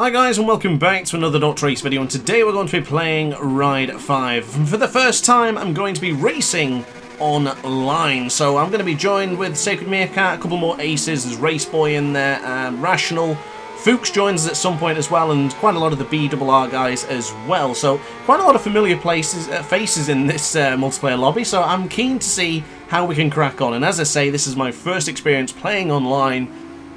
Hi guys and welcome back to another DrAce video, and today we're going to be playing Ride 5. For the first time I'm going to be racing online, so I'm going to be joined with Sacred Meerkat, a couple more aces, there's Race Boy in there, Rational, Fuchs joins us at some point as well, and quite a lot of the BRR guys as well, so quite a lot of familiar faces in this multiplayer lobby, so I'm keen to see how we can crack on. And as I say, this is my first experience playing online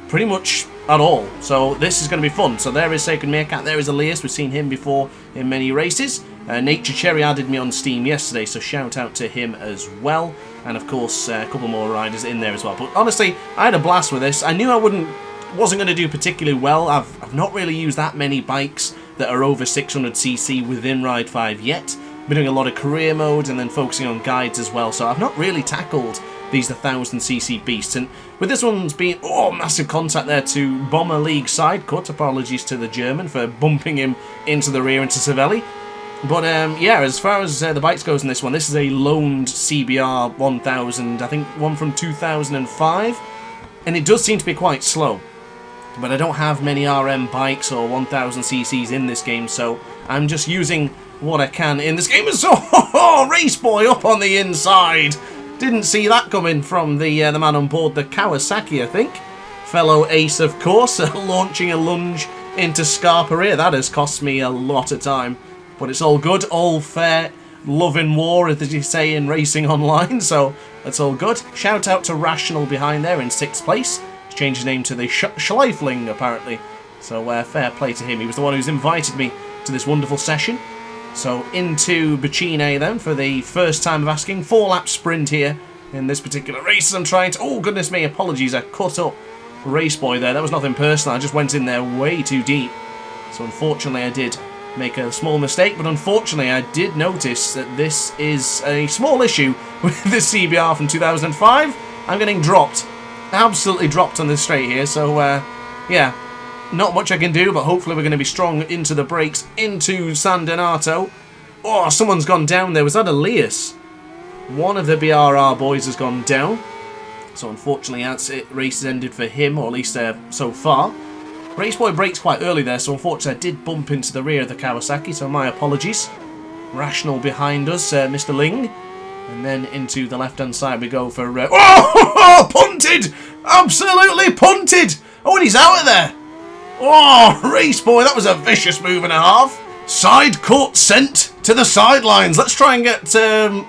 pretty much at all, so this is going to be fun. So there is Sacred Meerkat, there is Elias, we've seen him before in many races. Nature Cherry added me on Steam yesterday, so shout out to him as well, and of course a couple more riders in there as well. But honestly, I had a blast with this. I knew I wasn't going to do particularly well. I've not really used that many bikes that are over 600cc within Ride 5 yet. I've been doing a lot of career mode and then focusing on guides as well, so I've not really tackled these 1000cc beasts. And with this one's been, massive contact there to Bomber League side cut. Apologies to the German for bumping him into the rear into Savelli. But yeah, as far as the bikes goes in this one, this is a loaned CBR 1000, I think one from 2005, and it does seem to be quite slow. But I don't have many RM bikes or 1000cc's in this game, so I'm just using what I can in this game. And so, Race Boy up on the inside. Didn't see that coming from the man on board, the Kawasaki, I think. Fellow ace, of course, launching a lunge into Scarpa rear. That has cost me a lot of time. But it's all good, all fair, love in war, as you say in racing online, so that's all good. Shout out to Rational behind there in 6th place. He's changed his name to the Schleifling, apparently. So fair play to him. He was the one who's invited me to this wonderful session. So into Bacine then for the first time of asking. 4-lap sprint here in this particular race. I'm trying to... Oh, goodness me, apologies. I cut up Race Boy there. That was nothing personal. I just went in there way too deep. So unfortunately I did make a small mistake. But unfortunately I did notice that this is a small issue with this CBR from 2005. I'm getting dropped. Absolutely dropped on this straight here. So, yeah. Not much I can do, but hopefully we're going to be strong into the brakes, into San Donato. Oh, someone's gone down there. Was that Elias? One of the BRR boys has gone down. So unfortunately, that's it. Race has ended for him, or at least so far. Race Boy brakes quite early there, so unfortunately I did bump into the rear of the Kawasaki, so my apologies. Rational behind us, Mr. Ling. And then into the left-hand side we go for... punted! Absolutely punted! Oh, and he's out of there! Oh, Race Boy, that was a vicious move and a half. Side cut sent to the sidelines. Let's try and get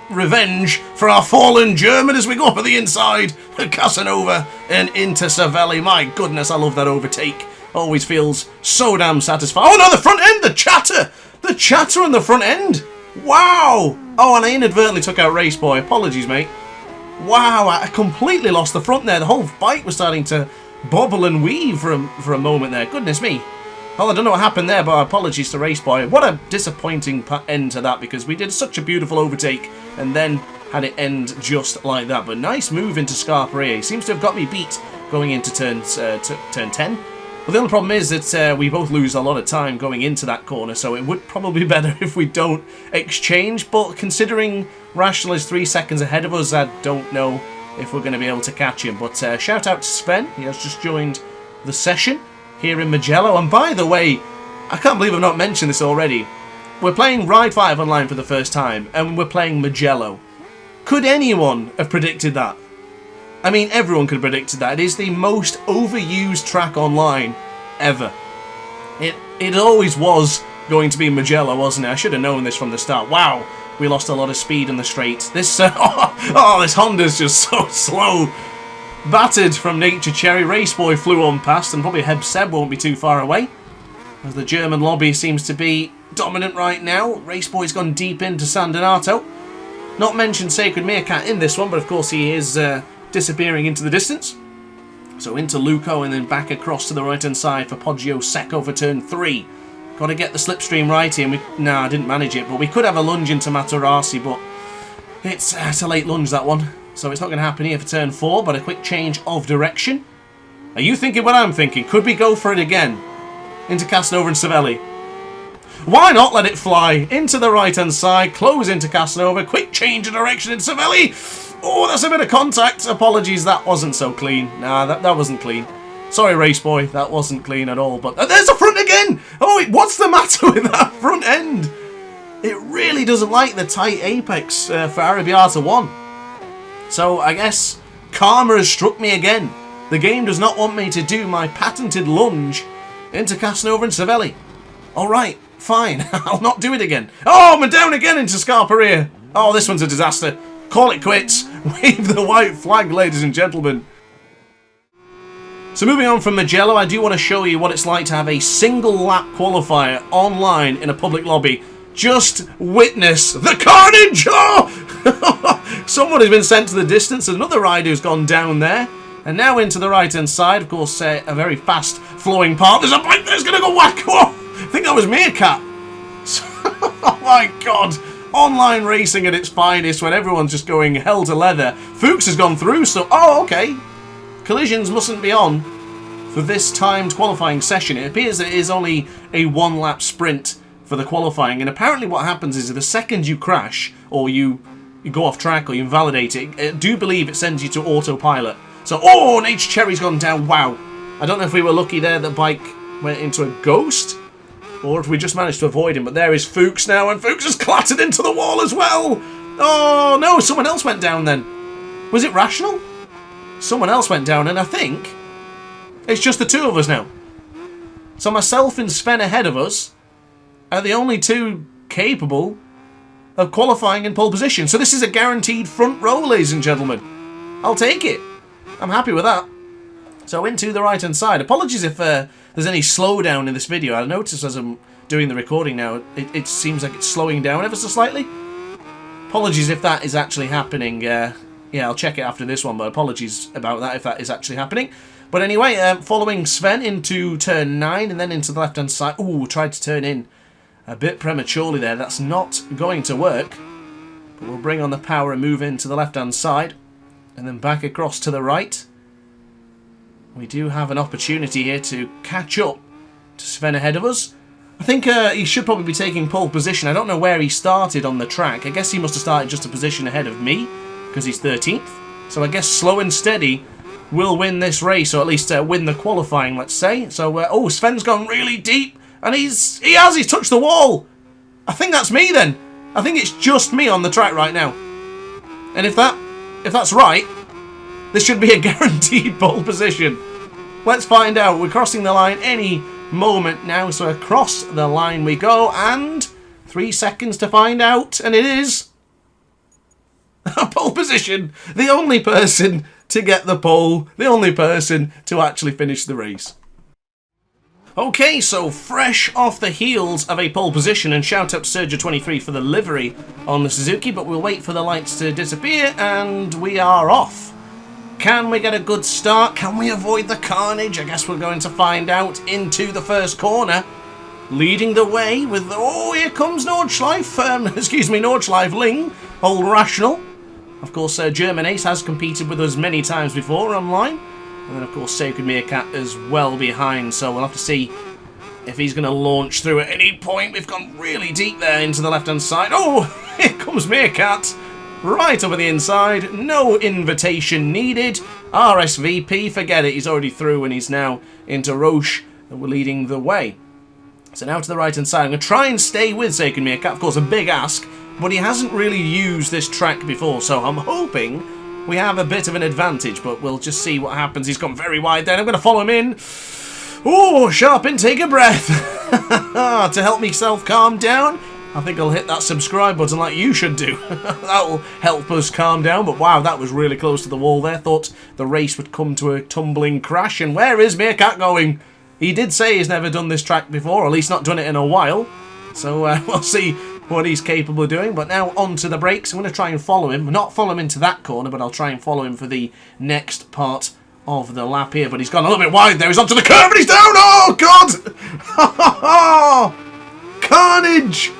revenge for our fallen German as we go up at the inside. Casanova and into Savelli. My goodness, I love that overtake. Always feels so damn satisfying. Oh no, the front end, the chatter. The chatter on the front end. Wow. Oh, and I inadvertently took out Race Boy. Apologies, mate. Wow, I completely lost the front there. The whole bike was starting to bobble and weave for a moment there. Goodness me. Well, I don't know what happened there, but apologies to Race Boy. What a disappointing end to that, because we did such a beautiful overtake and then had it end just like that. But nice move into Scarpa. He seems to have got me beat going into turn 10. Well, the only problem is that we both lose a lot of time going into that corner, so it would probably be better if we don't exchange. But considering Rational is 3 seconds ahead of us, I don't know if we're going to be able to catch him. But shout out to Sven. He has just joined the session here in Mugello. And by the way, I can't believe I've not mentioned this already. We're playing Ride 5 online for the first time, and we're playing Mugello. Could anyone have predicted that? I mean, everyone could have predicted that. It is the most overused track online ever. It always was going to be Mugello, wasn't it? I should have known this from the start. Wow. We lost a lot of speed in the straight. This, this Honda's just so slow. Battered from Nature Cherry. Race Boy flew on past, and probably Heb Seb won't be too far away, as the German lobby seems to be dominant right now. Race Boy's gone deep into San Donato. Not mentioned Sacred Meerkat in this one, but of course he is disappearing into the distance. So into Luco, and then back across to the right-hand side for Poggio Secco for turn 3. Got to get the slipstream right here. Nah, I didn't manage it, but we could have a lunge into Materassi, but it's a late lunge, that one. So it's not going to happen here for turn 4, but a quick change of direction. Are you thinking what I'm thinking? Could we go for it again? Into Casanova and Savelli. Why not let it fly? Into the right-hand side, close into Casanova, quick change of direction in Savelli. Oh, that's a bit of contact. Apologies, that wasn't so clean. Nah, that wasn't clean. Sorry, Race Boy, that wasn't clean at all. But there's the front again! Oh, what's the matter with that front end? It really doesn't like the tight apex for Arrabbiata 1. So I guess karma has struck me again. The game does not want me to do my patented lunge into Casanova and Savelli. Alright, fine. I'll not do it again. Oh, I'm down again into Scarparia. Oh, this one's a disaster. Call it quits. Wave the white flag, ladies and gentlemen. So moving on from Magello, I do want to show you what it's like to have a single lap qualifier online in a public lobby. Just witness the carnage! Oh! Someone has been sent to the distance. Another rider who's gone down there. And now into the right-hand side. Of course, a very fast-flowing part. There's a bike there's going to go whack! Whoa! I think that was Meerkat. Oh my god. Online racing at its finest when everyone's just going hell to leather. Fuchs has gone through, so... Oh, okay. Collisions mustn't be on for this timed qualifying session. It appears that it is only a one-lap sprint for the qualifying, and apparently what happens is the second you crash or you go off track or you invalidate it, I do believe it sends you to autopilot. So, oh, and H Cherry's gone down. Wow. I don't know if we were lucky there that bike went into a ghost or if we just managed to avoid him, but there is Fuchs now, and Fuchs has clattered into the wall as well. Oh, no, someone else went down then. Was it Rational? Someone else went down, and I think it's just the two of us now. So myself and Sven ahead of us are the only two capable of qualifying in pole position. So this is a guaranteed front row, ladies and gentlemen. I'll take it. I'm happy with that. So into the right-hand side. Apologies if there's any slowdown in this video. I notice as I'm doing the recording now, it seems like it's slowing down ever so slightly. Apologies if that is actually happening. Yeah, I'll check it after this one, but apologies about that if that is actually happening. But anyway, following Sven into turn 9 and then into the left-hand side. Ooh, tried to turn in a bit prematurely there. That's not going to work. But we'll bring on the power and move into the left-hand side. And then back across to the right. We do have an opportunity here to catch up to Sven ahead of us. I think he should probably be taking pole position. I don't know where he started on the track. I guess he must have started just a position ahead of me, because he's 13th. So I guess slow and steady will win this race, or at least win the qualifying, let's say. So, oh, Sven's gone really deep, and he's touched the wall. I think that's me then. I think it's just me on the track right now. And if that's right, this should be a guaranteed pole position. Let's find out. We're crossing the line any moment now, so across the line we go, and 3 seconds to find out, and it is a pole position. The only person to get the pole, the only person to actually finish the race. Okay, so fresh off the heels of a pole position, and shout out to Sergio23 for the livery on the Suzuki, but we'll wait for the lights to disappear, and we are off. Can we get a good start? Can we avoid the carnage? I guess we're going to find out into the first corner. Leading the way with, oh, here comes Nordschleife, excuse me, Nordschleife Ling, old Rational. Of course, German Ace has competed with us many times before online. And then, of course, Sacred Meerkat is well behind, so we'll have to see if he's going to launch through at any point. We've gone really deep there into the left-hand side. Oh, here comes Meerkat. Right over the inside. No invitation needed. RSVP, forget it. He's already through, and he's now into Roche, and we're leading the way. So now to the right-hand side. I'm going to try and stay with Sacred Meerkat. Of course, a big ask, but he hasn't really used this track before, so I'm hoping we have a bit of an advantage, but we'll just see what happens. He's gone very wide there. I'm going to follow him in. Oh, sharp intake of breath. To help myself calm down, I think I'll hit that subscribe button like you should do. That'll help us calm down. But wow, that was really close to the wall there. Thought the race would come to a tumbling crash. And where is Meerkat going? He did say he's never done this track before, or at least not done it in a while. So we'll see what he's capable of doing. But now onto the brakes. I'm going to try and follow him. Not follow him into that corner, but I'll try and follow him for the next part of the lap here. But he's gone a little bit wide there. He's onto the curve and he's down. Oh, God! Carnage!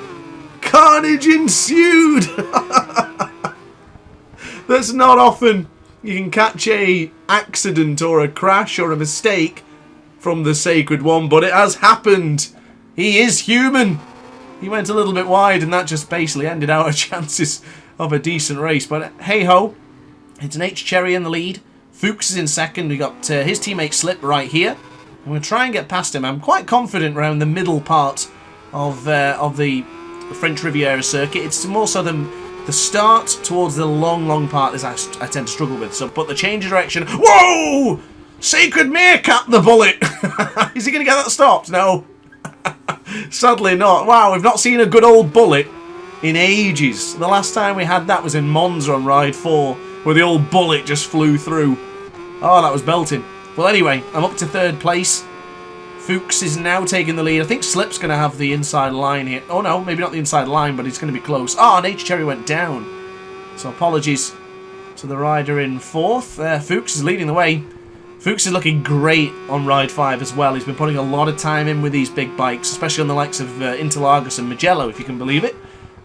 Carnage ensued! That's not often you can catch a accident or a crash or a mistake from the Sacred One, but it has happened. He is human. He went a little bit wide, and that just basically ended our chances of a decent race. But hey-ho, it's an H-Cherry in the lead. Fuchs is in second. We got his teammate Slip right here. I'm going to try and get past him. I'm quite confident around the middle part of the French Riviera circuit. It's more so the start towards the long part is I tend to struggle with. So, but the change of direction. Whoa! Sacred Meerkat, the bullet! Is he going to get that stopped? No. Sadly not. Wow, we've not seen a good old bullet in ages. The last time we had that was in Monza on Ride 4, where the old bullet just flew through. Oh, that was belting. Well, anyway, I'm up to 3rd place. Fuchs is now taking the lead. I think Slip's going to have the inside line here. Oh, no, maybe not the inside line, but he's going to be close. Oh, Nature Cherry went down. So apologies to the rider in 4th. Fuchs is leading the way. Fuchs is looking great on Ride 5 as well. He's been putting a lot of time in with these big bikes, especially on the likes of Interlagos and Mugello, if you can believe it.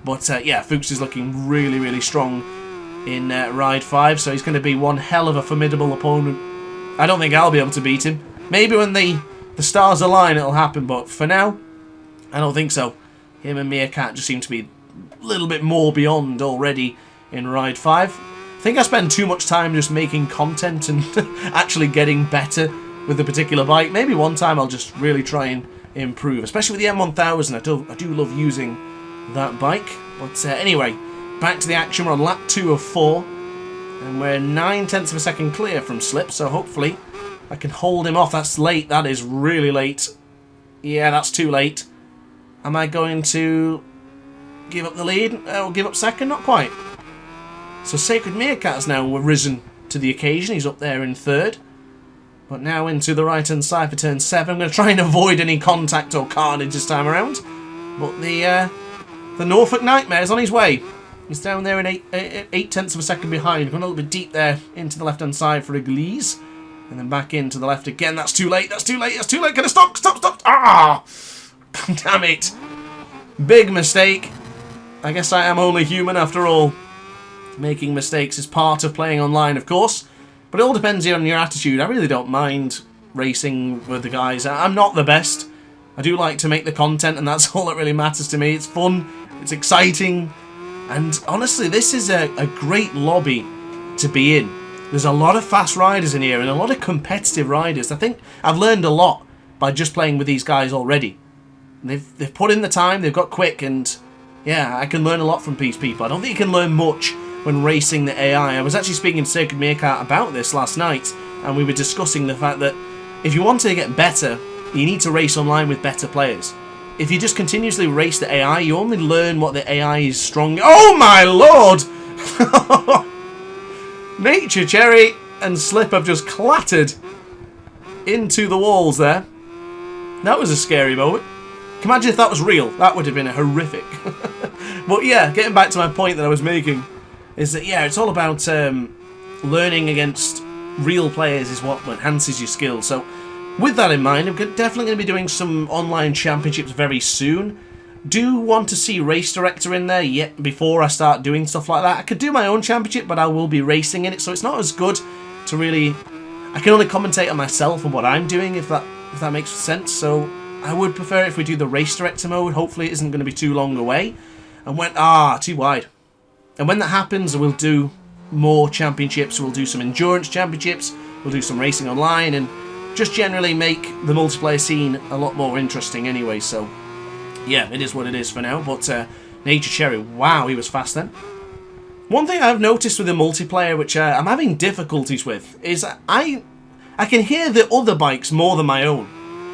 But, yeah, Fuchs is looking really, really strong in Ride 5, so he's going to be one hell of a formidable opponent. I don't think I'll be able to beat him. Maybe when the stars align it'll happen, but for now, I don't think so. Him and Meerkat just seem to be a little bit more beyond already in Ride 5. I think I spend too much time just making content and actually getting better with the particular bike. Maybe one time I'll just really try and improve, especially with the M1000. I do love using that bike. But anyway, back to the action. We're on lap 2 of 4, and we're 9/10 of a second clear from Slip, so hopefully I can hold him off. That's late. That is really late. Yeah, that's too late. Am I going to give up the lead? Or give up second? Not quite. So Sacred Meerkat has now risen to the occasion. He's up there in 3rd. But now into the right-hand side for turn 7. I'm going to try and avoid any contact or carnage this time around. But the Norfolk Nightmare is on his way. He's down there in 8/10 of a second behind. Going a little bit deep there into the left-hand side for Iglesias. And then back into the left again. That's too late. That's too late. That's too late. Can I stop? Stop. Stop. Ah! Damn it. Big mistake. I guess I am only human after all. Making mistakes is part of playing online, of course. But it all depends on your attitude. I really don't mind racing with the guys. I'm not the best. I do like to make the content, and that's all that really matters to me. It's fun. It's exciting. And honestly, this is a great lobby to be in. There's a lot of fast riders in here and a lot of competitive riders. I think I've learned a lot by just playing with these guys already. They've put in the time, they've got quick, and yeah, I can learn a lot from these people. I don't think you can learn much when racing the AI. I was actually speaking to Sacred Meerkat about this last night, and we were discussing the fact that if you want to get better, you need to race online with better players. If you just continuously race the AI, you only learn what the AI is strong. Oh my lord! Nature Cherry and Slip have just clattered into the walls there. That was a scary moment. Can you imagine if that was real? That would have been horrific. But yeah, getting back to my point that I was making, is that yeah, it's all about learning against real players is what enhances your skills. So with that in mind, I'm definitely going to be doing some online championships very soon. Do want to see Race Director in there yet before I start doing stuff like that. I could do my own championship, but I will be racing in it, so it's not as good to really... I can only commentate on myself and what I'm doing, if that makes sense. So I would prefer if we do the Race Director mode. Hopefully it isn't going to be too long away. And when... too wide. And when that happens, we'll do more championships. We'll do some endurance championships. We'll do some racing online, and just generally make the multiplayer scene a lot more interesting anyway, so... yeah, it is what it is for now, but Nature Cherry, wow, he was fast then. One thing I've noticed with the multiplayer, which I'm having difficulties with, is I can hear the other bikes more than my own.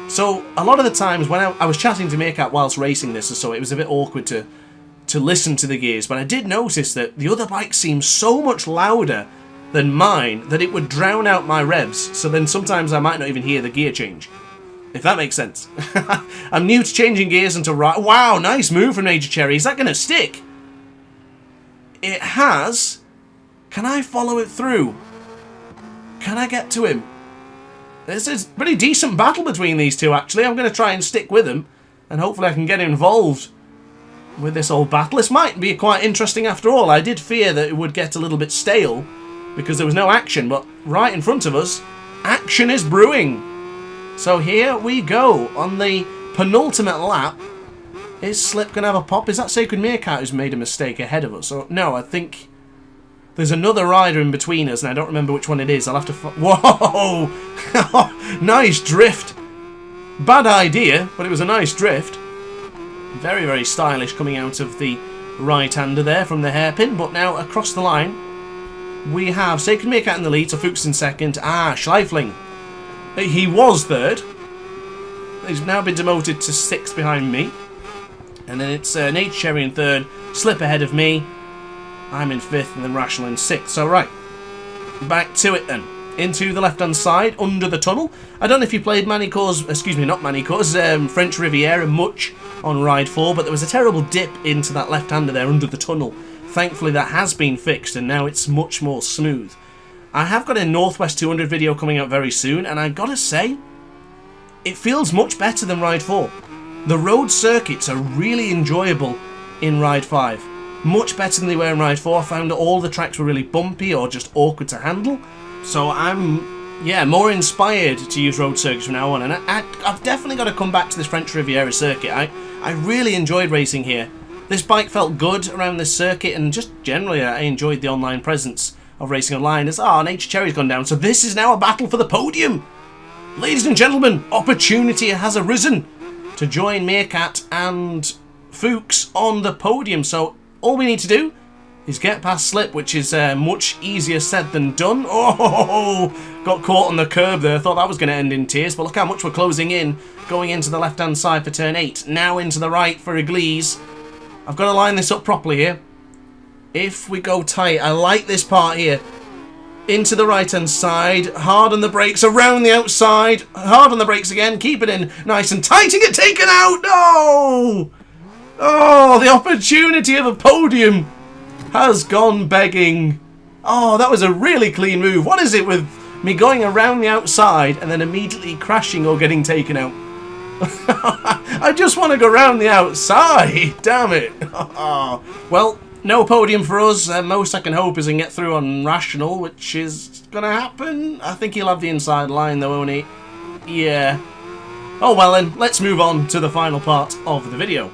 So, a lot of the times when I was chatting to Meerkat whilst racing this, so it was a bit awkward to listen to the gears, but I did notice that the other bike seemed so much louder than mine that it would drown out my revs, so then sometimes I might not even hear the gear change. If that makes sense. I'm new to changing gears into right. Wow, nice move from Nature Cherry. Is that going to stick? It has. Can I follow it through? Can I get to him? This is a pretty decent battle between these two, actually. I'm going to try and stick with him, and hopefully I can get involved with this old battle. This might be quite interesting after all. I did fear that it would get a little bit stale because there was no action, but right in front of us, action is brewing. So here we go, on the penultimate lap. Is Slip going to have a pop? Is that Sacred Meerkat who's made a mistake ahead of us? Or, no, I think there's another rider in between us, and I don't remember which one it is. I'll have to... Whoa! Nice drift Bad idea, but it was a nice drift. Very, very stylish coming out of the right-hander there from the hairpin. But now across the line, we have Sacred Meerkat in the lead, so Fuchs in second. Schleifling. He was third. He's now been demoted to 6th behind me. And then it's Nature Cherry in 3rd, Slip ahead of me. I'm in 5th, and then Rational in 6th. So, right, back to it then. Into the left-hand side, under the tunnel. I don't know if you played French Riviera much on Ride 4, but there was a terrible dip into that left-hander there under the tunnel. Thankfully, that has been fixed, and now it's much more smooth. I have got a Northwest 200 video coming out very soon, and I gotta say, it feels much better than Ride 4. The road circuits are really enjoyable in Ride 5. Much better than they were in Ride 4. I found that all the tracks were really bumpy or just awkward to handle. So I'm, more inspired to use road circuits from now on. And I've definitely got to come back to this French Riviera circuit. I really enjoyed racing here. This bike felt good around this circuit, and just generally I enjoyed the online presence of racing online. As Nature Cherry's gone down, so this is now a battle for the podium. Ladies and gentlemen, opportunity has arisen to join Meerkat and Fuchs on the podium. So all we need to do is get past Slip, which is much easier said than done. Oh, got caught on the curb there. Thought that was going to end in tears, but look how much we're closing in, going into the left-hand side for turn 8. Now into the right for Église. I've got to line this up properly here. If we go tight, I like this part here. Into the right-hand side, hard on the brakes, around the outside, hard on the brakes again, keep it in nice and tight and get taken out. No! Oh, the opportunity of a podium has gone begging. Oh, that was a really clean move. What is it with me going around the outside and then immediately crashing or getting taken out? I just want to go around the outside. Damn it. Well, no podium for us. Most I can hope is I can get through on Rational, which is going to happen. I think he'll have the inside line though, won't he? Yeah. Oh well then, let's move on to the final part of the video.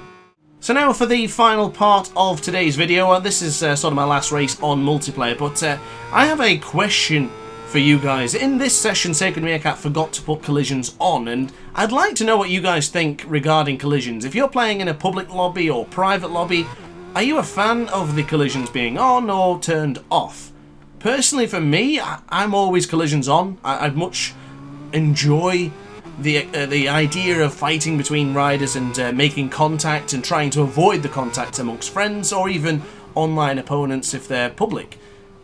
So now for the final part of today's video. This is sort of my last race on multiplayer, but I have a question for you guys. In this session, Sacred Meerkat forgot to put collisions on, and I'd like to know what you guys think regarding collisions. If you're playing in a public lobby or private lobby, are you a fan of the collisions being on or turned off? Personally, for me, I'm always collisions on. I'd much enjoy the idea of fighting between riders and making contact and trying to avoid the contact amongst friends or even online opponents if they're public.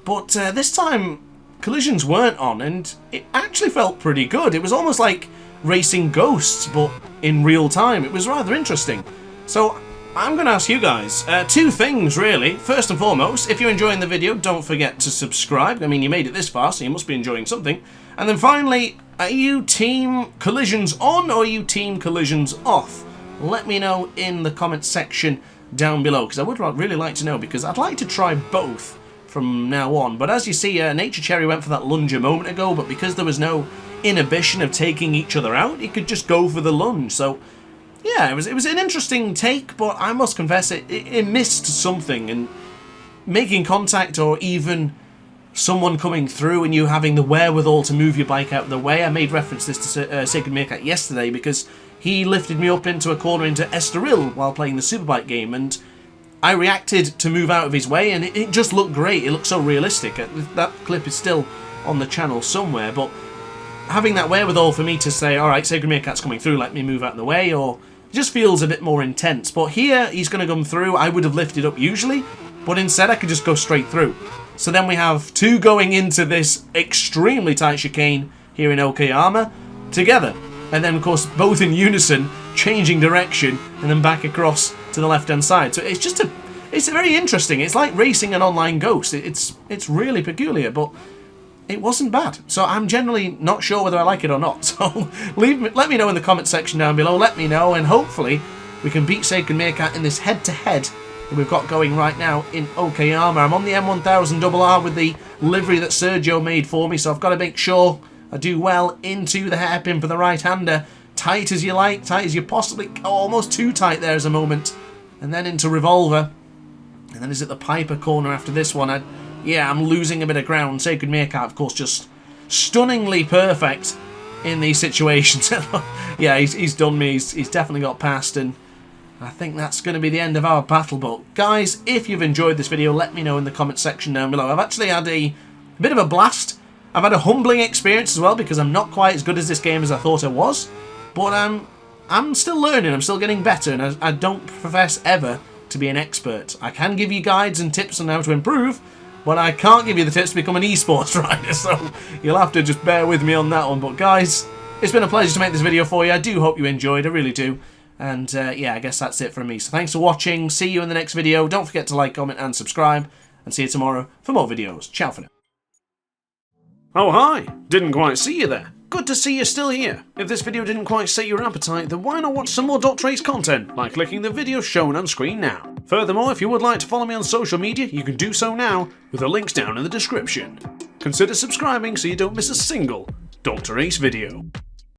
But this time, collisions weren't on, and it actually felt pretty good. It was almost like racing ghosts, but in real time. It was rather interesting. So I'm going to ask you guys two things, really. First and foremost, if you're enjoying the video, don't forget to subscribe. I mean, you made it this far, so you must be enjoying something. And then finally, are you team collisions on or are you team collisions off? Let me know in the comments section down below, because I would really like to know, because I'd like to try both from now on. But as you see, Nature Cherry went for that lunge a moment ago, but because there was no inhibition of taking each other out, he could just go for the lunge. So yeah, it was an interesting take, but I must confess it missed something, and making contact or even someone coming through and you having the wherewithal to move your bike out of the way. I made reference to this to Sacred Meerkat yesterday because he lifted me up into a corner into Estoril while playing the Superbike game, and I reacted to move out of his way, and it just looked great. It looked so realistic. That clip is still on the channel somewhere, but having that wherewithal for me to say, alright, Sacred Meerkat's coming through, let me move out of the way, or it just feels a bit more intense. But here, he's going to come through. I would have lifted up usually, but instead I could just go straight through. So then we have two going into this extremely tight chicane here in Okayama together. And then, of course, both in unison, changing direction, and then back across to the left-hand side. So it's very interesting. It's like racing an online ghost. It's really peculiar, but it wasn't bad. So I'm generally not sure whether I like it or not. So let me know in the comment section down below. Let me know, and hopefully we can beat Sacred Meerkat in this head-to-head that we've got going right now in Okayama. I'm on the M1000RR with the livery that Sergio made for me, so I've got to make sure I do well into the hairpin for the right-hander. Tight as you like, tight as you possibly... Oh, almost too tight there as a moment. And then into Revolver. And then is it the Piper corner after this one? I'm losing a bit of ground. Sacred Meerkat, of course, just stunningly perfect in these situations. Yeah, he's done me. He's definitely got past, and I think that's going to be the end of our battle. But guys, if you've enjoyed this video, let me know in the comment section down below. I've actually had a bit of a blast. I've had a humbling experience as well, because I'm not quite as good as this game as I thought I was. But I'm still learning, I'm still getting better, and I don't profess ever to be an expert. I can give you guides and tips on how to improve, but I can't give you the tips to become an esports rider, so you'll have to just bear with me on that one. But guys, it's been a pleasure to make this video for you. I do hope you enjoyed, I really do. And yeah, I guess that's it from me. So thanks for watching, see you in the next video. Don't forget to like, comment and subscribe, and see you tomorrow for more videos. Ciao for now. Oh hi, didn't quite see you there. Good to see you're still here. If this video didn't quite set your appetite, then why not watch some more DrAce content by clicking the video shown on screen now. Furthermore, if you would like to follow me on social media, you can do so now with the links down in the description. Consider subscribing so you don't miss a single DrAce video.